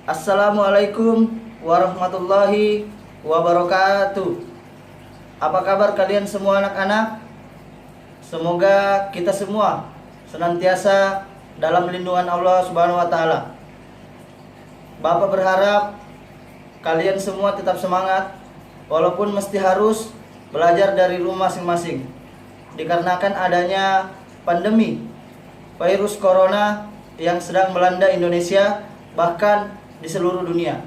Assalamualaikum warahmatullahi wabarakatuh. Apa kabar kalian semua anak-anak? Semoga kita semua senantiasa dalam lindungan Allah Subhanahu wa taala. Bapak berharap kalian semua tetap semangat walaupun mesti harus belajar dari rumah masing-masing dikarenakan adanya pandemi virus corona yang sedang melanda Indonesia bahkan di seluruh dunia.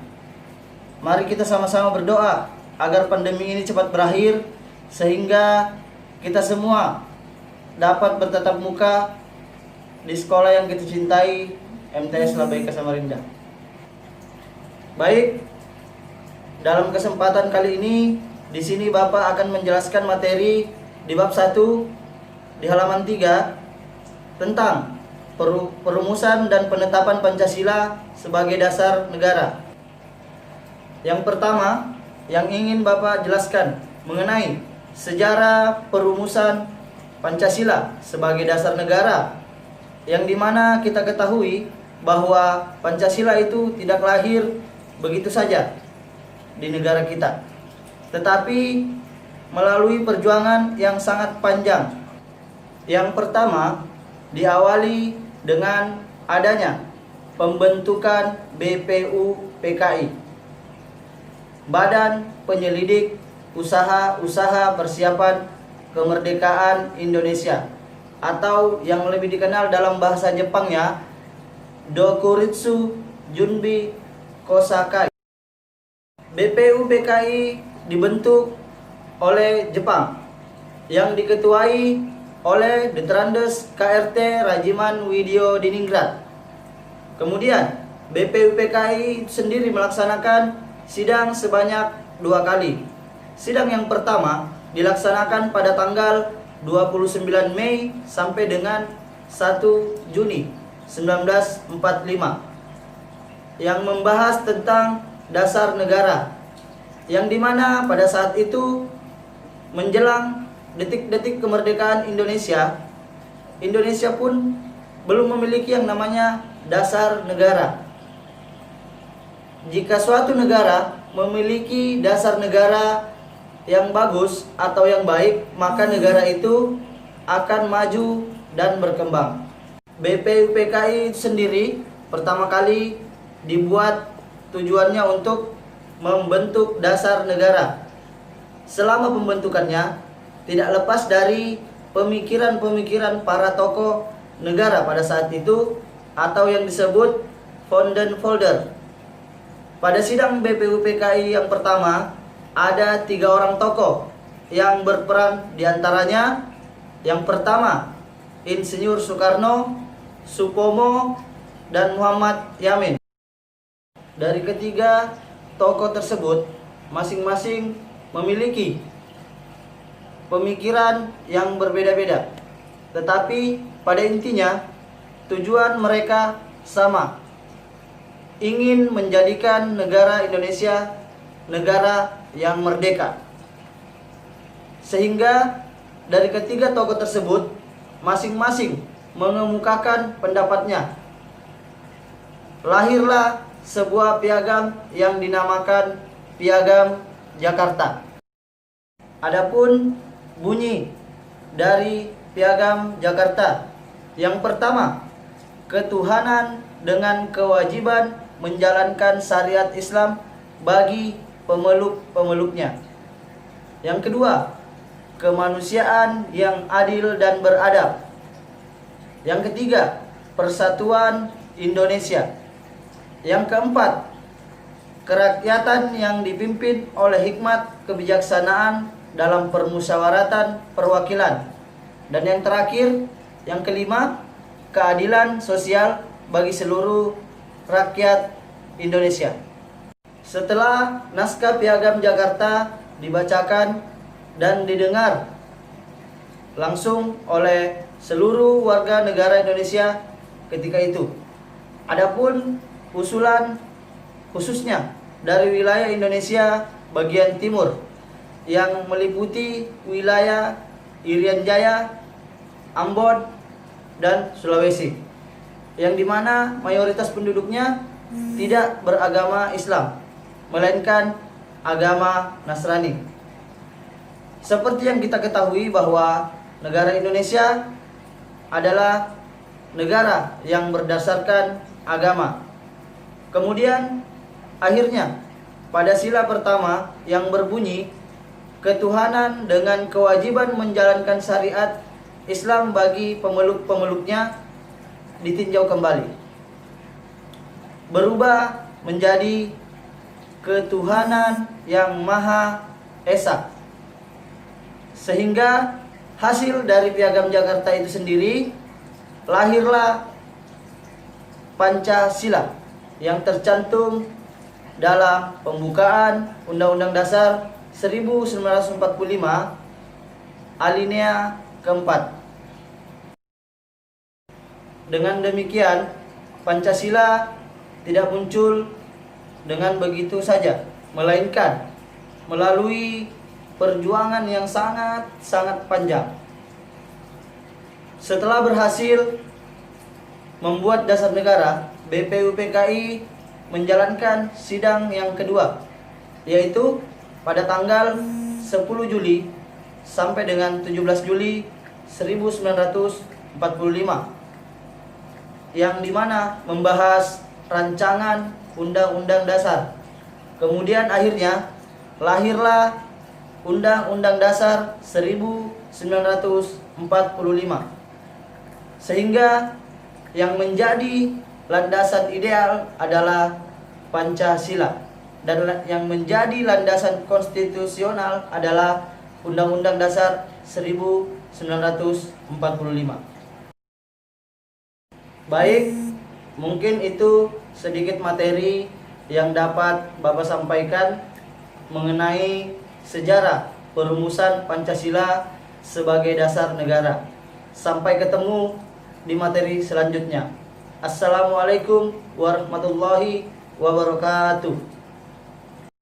Mari kita sama-sama berdoa agar pandemi ini cepat berakhir sehingga kita semua dapat bertatap muka di sekolah yang kita cintai, MTS Labaika Samarinda. Baik, dalam kesempatan kali ini di sini Bapak akan menjelaskan materi di bab 1 di halaman 3 tentang perumusan dan penetapan Pancasila sebagai dasar negara. Yang pertama yang ingin Bapak jelaskan mengenai sejarah perumusan Pancasila sebagai dasar negara, yang dimana kita ketahui bahwa Pancasila itu tidak lahir begitu saja di negara kita, tetapi melalui perjuangan yang sangat panjang. Yang pertama diawali dengan adanya pembentukan BPUPKI, Badan Penyelidik Usaha-Usaha Persiapan Kemerdekaan Indonesia, atau yang lebih dikenal dalam bahasa Jepangnya Dokuritsu Junbi Kosakai. BPUPKI dibentuk oleh Jepang yang diketuai oleh Detrandes KRT Rajiman Widyo Diningrat. Kemudian BPUPKI sendiri melaksanakan sidang sebanyak 2 kali. Sidang yang pertama dilaksanakan pada tanggal 29 Mei sampai dengan 1 Juni 1945 yang membahas tentang dasar negara, yang dimana pada saat itu menjelang detik-detik kemerdekaan Indonesia, Indonesia pun belum memiliki yang namanya dasar negara. Jika suatu negara memiliki dasar negara yang bagus atau yang baik, maka negara itu akan maju dan berkembang. BPUPKI sendiri pertama kali dibuat tujuannya untuk membentuk dasar negara. Selama pembentukannya tidak lepas dari pemikiran-pemikiran para tokoh negara pada saat itu atau yang disebut founding father. Pada sidang BPUPKI yang pertama ada 3 orang tokoh yang berperan, diantaranya yang pertama Insinyur Soekarno, Supomo, dan Muhammad Yamin. Dari ketiga tokoh tersebut masing-masing memiliki pemikiran yang berbeda-beda, tetapi pada intinya tujuan mereka sama, ingin menjadikan negara Indonesia negara yang merdeka. Sehingga dari ketiga tokoh tersebut masing-masing mengemukakan pendapatnya. Lahirlah sebuah piagam yang dinamakan Piagam Jakarta. Adapun bunyi dari Piagam Jakarta yang pertama, ketuhanan dengan kewajiban menjalankan syariat Islam bagi pemeluk-pemeluknya. Yang kedua, kemanusiaan yang adil dan beradab. Yang ketiga, persatuan Indonesia. Yang keempat, kerakyatan yang dipimpin oleh hikmat kebijaksanaan dalam permusyawaratan perwakilan. Dan yang terakhir, yang kelima, keadilan sosial bagi seluruh rakyat Indonesia. Setelah naskah Piagam Jakarta dibacakan dan didengar langsung oleh seluruh warga negara Indonesia ketika itu, adapun usulan khususnya dari wilayah Indonesia bagian timur yang meliputi wilayah Irian Jaya, Ambon, dan Sulawesi, yang dimana mayoritas penduduknya tidak beragama Islam, melainkan agama Nasrani. Seperti yang kita ketahui bahwa negara Indonesia adalah negara yang berdasarkan agama. Kemudian akhirnya pada sila pertama yang berbunyi ketuhanan dengan kewajiban menjalankan syariat Islam bagi pemeluk-pemeluknya ditinjau kembali, berubah menjadi ketuhanan yang Maha Esa, sehingga hasil dari Piagam Jakarta itu sendiri lahirlah Pancasila yang tercantum dalam pembukaan Undang-Undang Dasar 1945 alinea keempat. Dengan demikian, Pancasila tidak muncul dengan begitu saja, melainkan melalui perjuangan yang sangat panjang. Setelah berhasil membuat dasar negara, BPUPKI menjalankan sidang yang kedua, yaitu pada tanggal 10 Juli sampai dengan 17 Juli 1945, yang dimana membahas rancangan Undang-Undang Dasar. Kemudian akhirnya lahirlah Undang-Undang Dasar 1945, sehingga yang menjadi landasan ideal adalah Pancasila, dan yang menjadi landasan konstitusional adalah Undang-Undang Dasar 1945. Baik, mungkin itu sedikit materi yang dapat Bapak sampaikan mengenai sejarah perumusan Pancasila sebagai dasar negara. Sampai ketemu di materi selanjutnya. Assalamualaikum warahmatullahi wabarakatuh.